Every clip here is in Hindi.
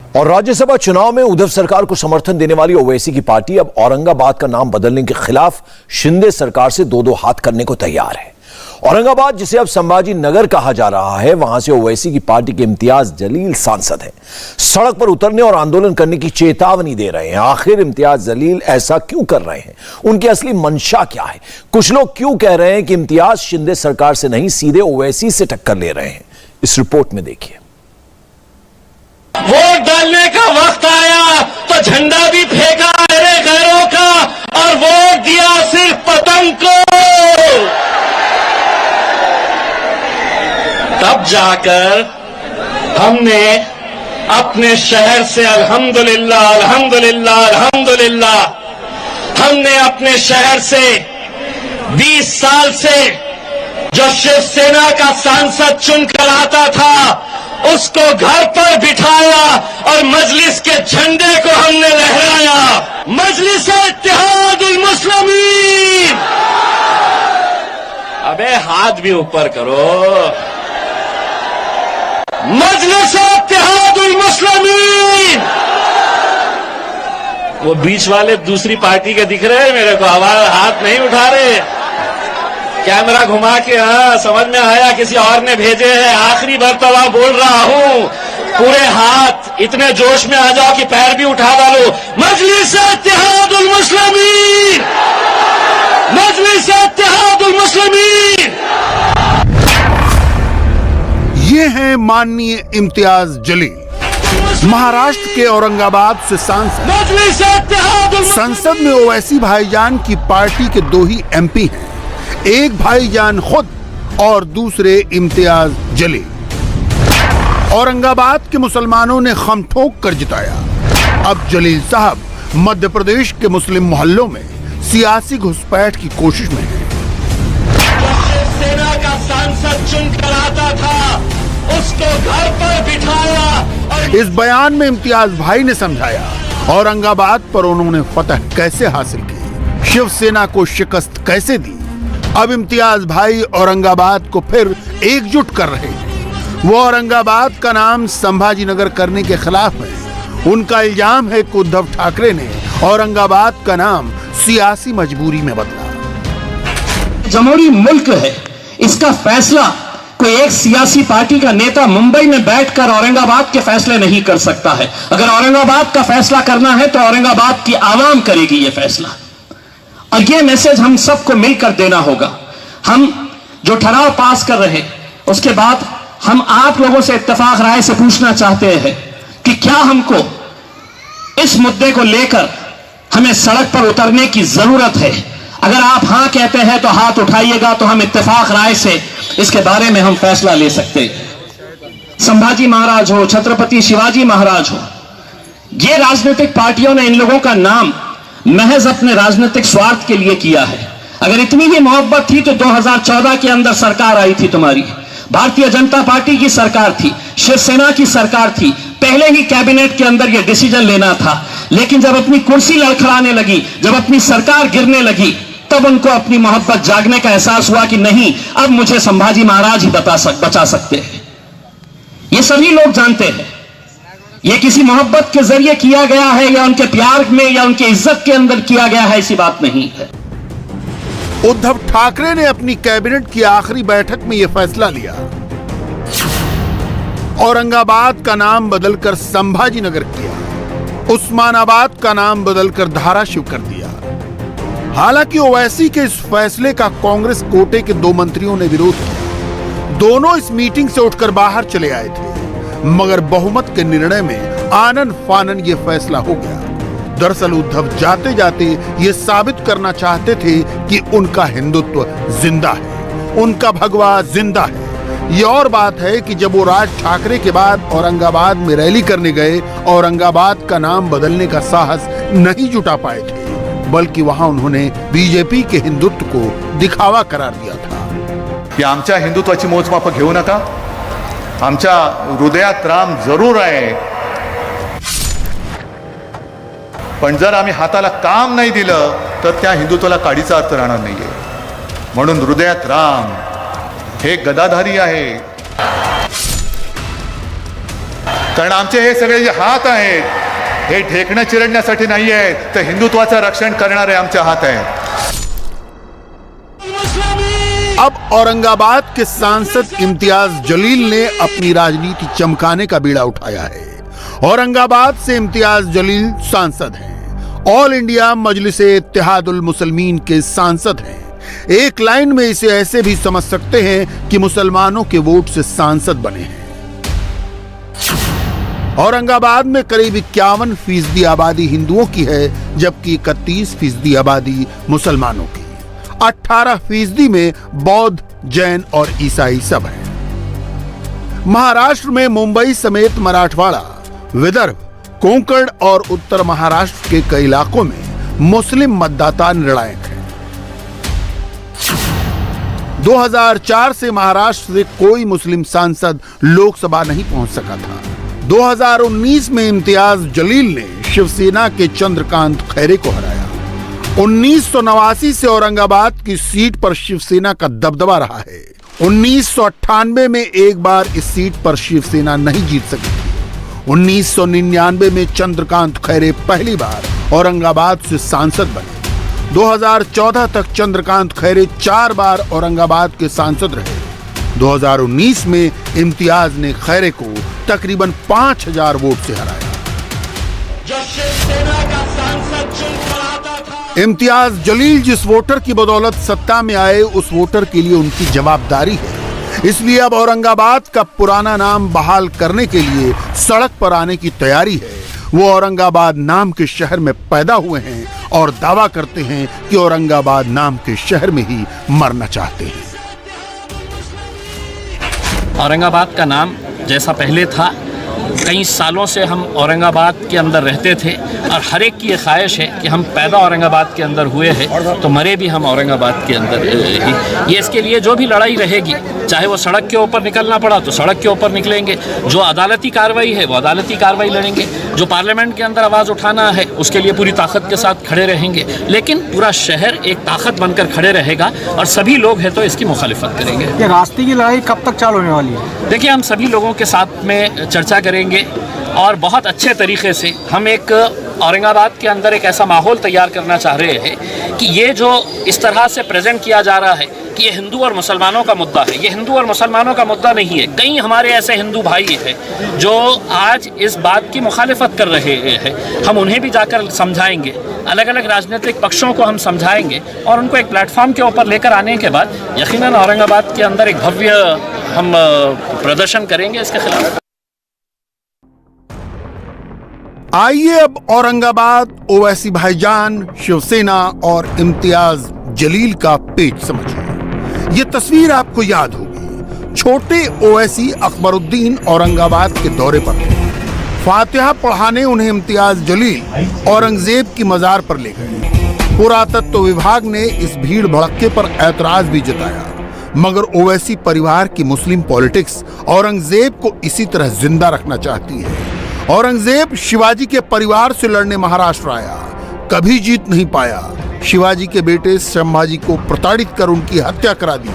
और राज्यसभा चुनाव में उद्धव सरकार को समर्थन देने वाली ओवैसी की पार्टी अब औरंगाबाद का नाम बदलने के खिलाफ शिंदे सरकार से दो दो हाथ करने को तैयार है। औरंगाबाद, जिसे अब संभाजी नगर कहा जा रहा है, वहां से ओवैसी की पार्टी के इम्तियाज जलील सांसद हैं। सड़क पर उतरने और आंदोलन करने की चेतावनी दे रहे हैं। आखिर इम्तियाज जलील ऐसा क्यों कर रहे हैं? उनकी असली मंशा क्या है? कुछ लोग क्यों कह रहे हैं कि इम्तियाज शिंदे सरकार से नहीं, सीधे ओवैसी से टक्कर ले रहे हैं? इस रिपोर्ट में देखिए। वोट डालने का वक्त आया तो झंडा भी फेंका मेरे घरों का और वोट दिया सिर्फ पतंग को। तब जाकर हमने अपने शहर से अल्हम्दुलिल्लाह अल्हम्दुलिल्लाह अल्हम्दुलिल्लाह हमने अपने शहर से 20 साल से जो शिवसेना का सांसद चुनकर आता था उसको घर पर बिठाया और मजलिस के झंडे को हमने लहराया। मजलिस इत्तेहादुल मुस्लिमीन, अबे हाथ भी ऊपर करो। मजलिस इत्तेहादुल मुस्लिमीन। वो बीच वाले दूसरी पार्टी के दिख रहे हैं मेरे को, आवाज हाथ नहीं उठा रहे। कैमरा घुमा के हाँ समझ में आया किसी और ने भेजे हैं। आखिरी मर्तबा बोल रहा हूं, पूरे हाथ इतने जोश में आ जाओ कि पैर भी उठा डालो। मजलिस इत्तेहादुल मुस्लिमीन, मजलिस इत्तेहादुल मुस्लिमीन। ये हैं माननीय इम्तियाज जलील, महाराष्ट्र के औरंगाबाद से सांसद। संसद में ओवैसी भाईजान की पार्टी के दो ही एमपी हैं, एक भाईजान खुद और दूसरे इम्तियाज जलील। औरंगाबाद के मुसलमानों ने खम ठोक कर जिताया। अब जलील साहब मध्य प्रदेश के मुस्लिम मोहल्लों में सियासी घुसपैठ की कोशिश में हैं। सेना का सांसद चुनकर आता था उसको घर पर बिठाया। इस बयान में इम्तियाज भाई ने समझाया औरंगाबाद पर उन्होंने फतह कैसे हासिल की, शिवसेना को शिकस्त कैसे दी। अब इम्तियाज भाई औरंगाबाद को फिर एकजुट कर रहे हैं। वो औरंगाबाद का नाम संभाजी नगर करने के खिलाफ है। उनका इल्जाम है कि उद्धव ठाकरे ने औरंगाबाद का नाम सियासी मजबूरी में बदला। जमहूरी मुल्क है, इसका फैसला कोई एक सियासी पार्टी का नेता मुंबई में बैठकर औरंगाबाद के फैसले नहीं कर सकता है। अगर औरंगाबाद का फैसला करना है तो औरंगाबाद की आवाम करेगी ये फैसला। और ये मैसेज हम सबको मिलकर देना होगा। हम जो ठहराव पास कर रहे उसके बाद हम आप लोगों से इत्तेफाक राय से पूछना चाहते हैं कि क्या हमको इस मुद्दे को लेकर हमें सड़क पर उतरने की जरूरत है? अगर आप हां कहते हैं तो हाथ उठाइएगा, तो हम इत्तेफाक राय से इसके बारे में हम फैसला ले सकते हैं। संभाजी महाराज हो, छत्रपति शिवाजी महाराज हो, ये राजनीतिक पार्टियों ने इन लोगों का नाम महज अपने राजनीतिक स्वार्थ के लिए किया है। अगर इतनी ही मोहब्बत थी तो 2014 के अंदर सरकार आई थी तुम्हारी, भारतीय जनता पार्टी की सरकार थी, शिवसेना की सरकार थी, पहले ही कैबिनेट के अंदर यह डिसीजन लेना था। लेकिन जब अपनी कुर्सी लड़खड़ाने लगी, जब अपनी सरकार गिरने लगी, तब उनको अपनी मोहब्बत जागने का एहसास हुआ कि नहीं, अब मुझे संभाजी महाराज ही बचा सकते हैं। ये सभी लोग जानते हैं ये किसी मोहब्बत के जरिए किया गया है या उनके प्यार में या उनके इज्जत के अंदर किया गया है, ऐसी बात नहीं है। उद्धव ठाकरे ने अपनी कैबिनेट की आखिरी बैठक में यह फैसला लिया, औरंगाबाद का नाम बदलकर संभाजी नगर किया, उस्मानाबाद का नाम बदलकर धाराशिव कर दिया। हालांकि ओवैसी के इस फैसले का कांग्रेस कोटे के दो मंत्रियों ने विरोध किया। दोनों इस मीटिंग से उठकर बाहर चले आए थे, मगर बहुमत के निर्णय में आनन फानन ये फैसला हो गया। दरअसल उद्धव जाते जाते ये साबित करना चाहते थे कि उनका हिंदुत्व जिंदा है, उनका भगवा जिंदा है। ये और बात है कि जब वो राज ठाकरे के बाद औरंगाबाद में रैली करने गए, औरंगाबाद का नाम बदलने का साहस नहीं जुटा पाए थे, बल्कि वहां उन्होंने बीजेपी के हिंदुत्व को दिखावा करार दिया था। की आमच्या हिंदुत्वाची मोजमाप घेऊ नका, आमच्या हृदयात राम जरूर आहे, पण जर आम्ही हाताला काम नाही दिलं तर त्या हिंदुत्वाला काडीचा अर्थ राहणार नाहीये। म्हणून हृदयात राम हे गदाधारी आहे, कारण आमचे हे सगळे जे हात आहेत हे ढेकणं चिरडण्यासाठी नाही आहेत, तर हिंदुत्वाचं रक्षण करणारे आमचे हात आहेत. अब औरंगाबाद के सांसद इम्तियाज जलील ने अपनी राजनीति चमकाने का बीड़ा उठाया है. औरंगाबाद से इम्तियाज जलील सांसद हैं, ऑल इंडिया मजलिसे इत्तेहादुल मुसलमीन के सांसद हैं. एक लाइन में इसे ऐसे भी समझ सकते हैं कि मुसलमानों के वोट से सांसद बने हैं. औरंगाबाद में करीब 51% आबादी हिंदुओं की है, जबकि 31% आबादी मुसलमानों की. 18% में बौद्ध, जैन और ईसाई सब हैं. महाराष्ट्र में मुंबई समेत मराठवाड़ा, विदर्भ, कोंकण और उत्तर महाराष्ट्र के कई इलाकों में मुस्लिम मतदाता निर्णायक हैं. 2004 से महाराष्ट्र से कोई मुस्लिम सांसद लोकसभा नहीं पहुंच सका था. 2019 में इम्तियाज जलील ने शिवसेना के चंद्रकांत खैरे को हराया. 1989 से औरंगाबाद की सीट पर शिवसेना का दबदबा रहा है. 1998 में एक बार इस सीट पर शिवसेना नहीं जीत सकी थी. 1999 में चंद्रकांत खैरे पहली बार औरंगाबाद से सांसद बने. 2014 तक चंद्रकांत खैरे 4 बार औरंगाबाद के सांसद रहे. 2019 में इम्तियाज ने खैरे को तकरीबन 5000 वोट से हराया. जो शिवसेना का सांसद चुन कर आता था, इम्तियाज जलील जिस वोटर की बदौलत सत्ता में आए, उस वोटर के लिए उनकी जवाबदारी है. इसलिए अब औरंगाबाद का पुराना नाम बहाल करने के लिए सड़क पर आने की तैयारी है. वो औरंगाबाद नाम के शहर में पैदा हुए हैं और दावा करते हैं कि औरंगाबाद नाम के शहर में ही मरना चाहते हैं. औरंगाबाद का नाम जैसा पहले था, कई सालों से हम औरंगाबाद के अंदर रहते थे और हर एक की ये ख्वाहिश है कि हम पैदा औरंगाबाद के अंदर हुए हैं तो मरे भी हम औरंगाबाद के अंदर ही. ये इसके लिए जो भी लड़ाई रहेगी, चाहे वो सड़क के ऊपर निकलना पड़ा तो सड़क के ऊपर निकलेंगे, जो अदालती कार्रवाई है वो अदालती कार्रवाई लड़ेंगे, जो पार्लियामेंट के अंदर आवाज़ उठाना है उसके लिए पूरी ताकत के साथ खड़े रहेंगे. लेकिन पूरा शहर एक ताकत बनकर खड़े रहेगा और सभी लोग हैं तो इसकी मुखालिफत करेंगे. ये रास्ते की लड़ाई कब तक चालू होने वाली है? देखिए, हम सभी लोगों के साथ में चर्चा करेंगे और बहुत अच्छे तरीके से हम एक औरंगाबाद के अंदर एक ऐसा माहौल तैयार करना चाह रहे हैं कि ये जो इस तरह से प्रेजेंट किया जा रहा है कि ये हिंदू और मुसलमानों का मुद्दा है, ये हिंदू और मुसलमानों का मुद्दा नहीं है. कई हमारे ऐसे हिंदू भाई हैं जो आज इस बात की मुखालिफत कर रहे हैं. हम उन्हें भी जाकर समझाएंगे, अलग अलग राजनीतिक पक्षों को हम समझाएंगे और उनको एक प्लेटफॉर्म के ऊपर लेकर आने के बाद यकीनन औरंगाबाद के अंदर एक भव्य हम प्रदर्शन करेंगे इसके खिलाफ. आइए अब औरंगाबाद, ओवैसी भाईजान, शिवसेना और इम्तियाज जलील का पेच समझिए. ये तस्वीर आपको याद होगी. छोटे ओवैसी अकबरुद्दीन औरंगाबाद के दौरे पर थे. फातिहा पढ़ाने उन्हें इम्तियाज जलील औरंगजेब की मजार पर ले गए. पुरातत्व विभाग ने इस भीड़ भड़क्के पर ऐतराज भी जताया, मगर ओवैसी परिवार की मुस्लिम पॉलिटिक्स औरंगजेब को इसी तरह जिंदा रखना चाहती है. औरंगजेब शिवाजी के परिवार से लड़ने महाराष्ट्र आया, कभी जीत नहीं पाया. शिवाजी के बेटे संभाजी को प्रताड़ित कर उनकी हत्या करा दी.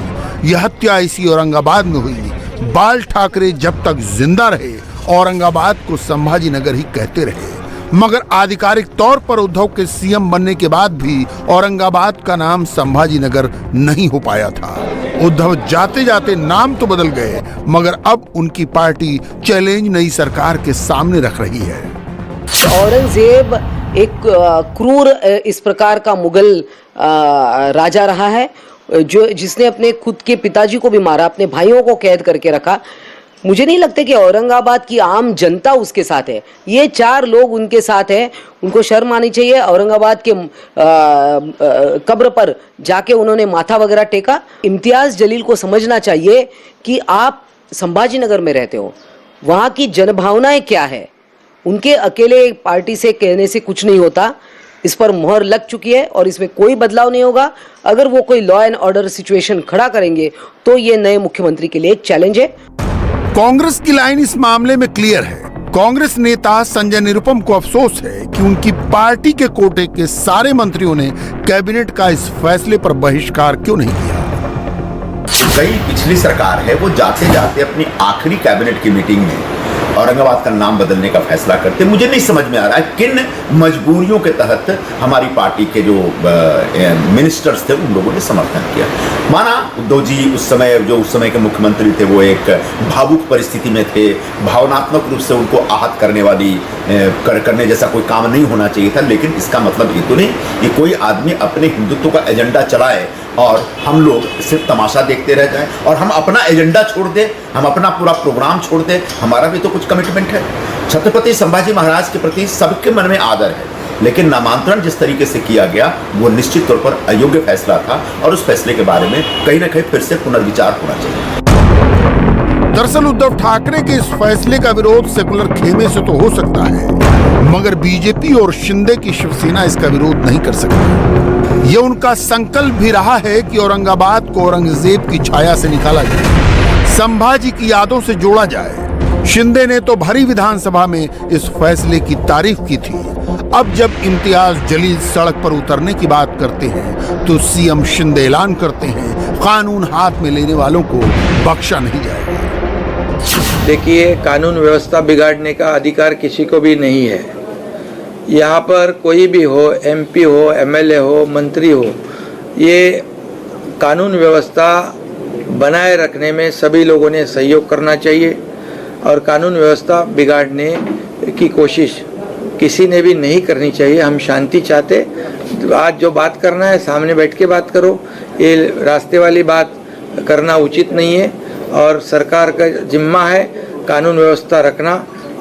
यह हत्या इसी औरंगाबाद में हुई. बाल ठाकरे जब तक जिंदा रहे औरंगाबाद को संभाजी नगर ही कहते रहे, मगर आधिकारिक तौर पर उद्धव के सीएम बनने के बाद भी औरंगाबाद का नाम संभाजी नगर नहीं हो पाया था. उद्धव जाते जाते नाम तो बदल गए, मगर अब उनकी पार्टी चैलेंज नई सरकार के सामने रख रही है. औरंगजेब एक क्रूर इस प्रकार का मुगल राजा रहा है जो जिसने अपने खुद के पिताजी को भी मारा, अपने भाइयों को कैद करके रखा. मुझे नहीं लगता कि औरंगाबाद की आम जनता उसके साथ है. ये 4 लोग उनके साथ हैं. उनको शर्म आनी चाहिए. औरंगाबाद के कब्र पर जाके उन्होंने माथा वगैरह टेका. इम्तियाज जलील को समझना चाहिए कि आप संभाजी नगर में रहते हो, वहाँ की जनभावनाएं क्या है. उनके अकेले पार्टी से कहने से कुछ नहीं होता. इस पर मोहर लग चुकी है और इसमें कोई बदलाव नहीं होगा. अगर वो कोई लॉ एंड ऑर्डर सिचुएशन खड़ा करेंगे तो ये नए मुख्यमंत्री के लिए एक चैलेंज है. कांग्रेस की लाइन इस मामले में क्लियर है. कांग्रेस नेता संजय निरुपम को अफसोस है कि उनकी पार्टी के कोटे के सारे मंत्रियों ने कैबिनेट का इस फैसले पर बहिष्कार क्यों नहीं किया. कई पिछली सरकार है वो जाते जाते अपनी आखिरी कैबिनेट की मीटिंग में औरंगाबाद का नाम बदलने का फैसला करते। मुझे नहीं समझ में आ रहा है किन मजबूरियों के तहत हमारी पार्टी के जो मिनिस्टर्स थे उन लोगों ने समर्थन किया। माना उद्धव जी उस समय के मुख्यमंत्री थे वो एक भावुक परिस्थिति में थे, भावनात्मक रूप से उनको आहत करने जैसा कोई काम नहीं होना चाहिए था, लेकिन इसका मतलब ये तो नहीं कि कोई आदमी अपने हिंदुत्व का एजेंडा चलाए और हम लोग सिर्फ तमाशा देखते रह जाएं और हम अपना एजेंडा छोड़ दें, हम अपना पूरा प्रोग्राम छोड़ दें। हमारा भी तो कुछ कमिटमेंट है। छत्रपति संभाजी महाराज के प्रति सबके मन में आदर है, लेकिन नामांतरण जिस तरीके से किया गया वो निश्चित तौर पर अयोग्य फैसला था और उस फैसले के बारे में कहीं ना कहीं फिर से पुनर्विचार होना चाहिए। दरअसल उद्धव ठाकरे के इस फैसले का विरोध सेकुलर खेमे से तो हो सकता है, मगर बीजेपी और शिंदे की शिवसेना इसका विरोध नहीं कर सकती। ये उनका संकल्प भी रहा है कि औरंगाबाद को औरंगजेब की छाया से निकाला जाए, संभाजी की यादों से जोड़ा जाए। शिंदे ने तो भरी विधानसभा में इस फैसले की तारीफ की थी। अब जब इम्तियाज जलील सड़क पर उतरने की बात करते हैं तो सीएम शिंदे ऐलान करते हैं कानून हाथ में लेने वालों को बख्शा नहीं जाएगा। देखिए, कानून व्यवस्था बिगाड़ने का अधिकार किसी को भी नहीं है। यहाँ पर कोई भी हो, एमपी हो, एमएलए हो, मंत्री हो, ये कानून व्यवस्था बनाए रखने में सभी लोगों ने सहयोग करना चाहिए और कानून व्यवस्था बिगाड़ने की कोशिश किसी ने भी नहीं करनी चाहिए। हम शांति चाहते। आज जो बात करना है सामने बैठ के बात करो, ये रास्ते वाली बात करना उचित नहीं है और सरकार का जिम्मा है कानून व्यवस्था रखना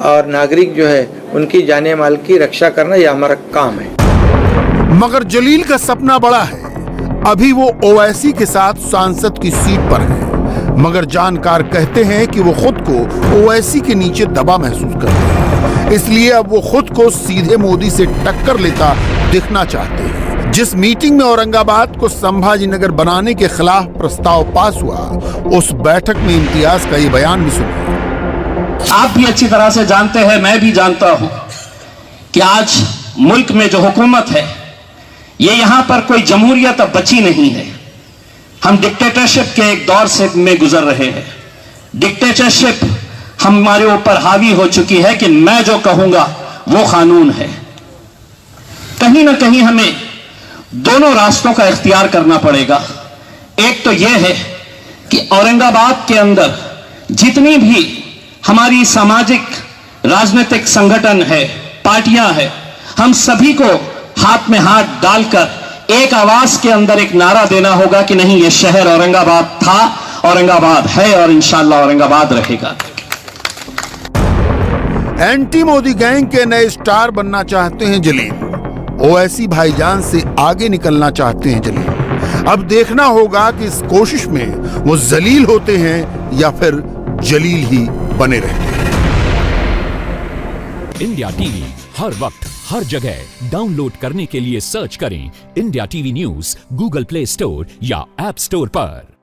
और नागरिक जो है उनकी जाने माल की रक्षा करना, यह हमारा काम है। मगर जलील का सपना बड़ा है। अभी वो ओवैसी के साथ सांसद की सीट पर है, मगर जानकार कहते हैं कि वो खुद को ओवैसी के नीचे दबा महसूस करते हैं, इसलिए अब वो खुद को सीधे मोदी से टक्कर लेता दिखना चाहते हैं। जिस मीटिंग में औरंगाबाद को संभाजी नगर बनाने के खिलाफ प्रस्ताव पास हुआ, उस बैठक में इम्तियाज का ये बयान भी सुनिए। आप भी अच्छी तरह से जानते हैं, मैं भी जानता हूं कि आज मुल्क में जो हुकूमत है ये यहां पर कोई जमहूरियत अब बची नहीं है। हम डिक्टेटरशिप के एक दौर से में गुजर रहे हैं। डिक्टेटरशिप हमारे ऊपर हावी हो चुकी है कि मैं जो कहूंगा वो कानून है। कहीं ना कहीं हमें दोनों रास्तों का इख्तियार करना पड़ेगा। एक तो यह है कि औरंगाबाद के अंदर जितनी भी हमारी सामाजिक राजनीतिक संगठन है, पार्टियां हैं, हम सभी को हाथ में हाथ डालकर एक आवाज के अंदर एक नारा देना होगा कि नहीं, ये शहर औरंगाबाद था, औरंगाबाद है और इंशाअल्लाह औरंगाबाद रहेगा। एंटी मोदी गैंग के नए स्टार बनना चाहते हैं जलील। ओवैसी भाईजान से आगे निकलना चाहते हैं जलील। अब देखना होगा कि इस कोशिश में वो जलील होते हैं या फिर जलील ही बने रहते हैं। इंडिया टीवी हर वक्त हर जगह डाउनलोड करने के लिए सर्च करें India TV news Google play store या ऐप स्टोर पर।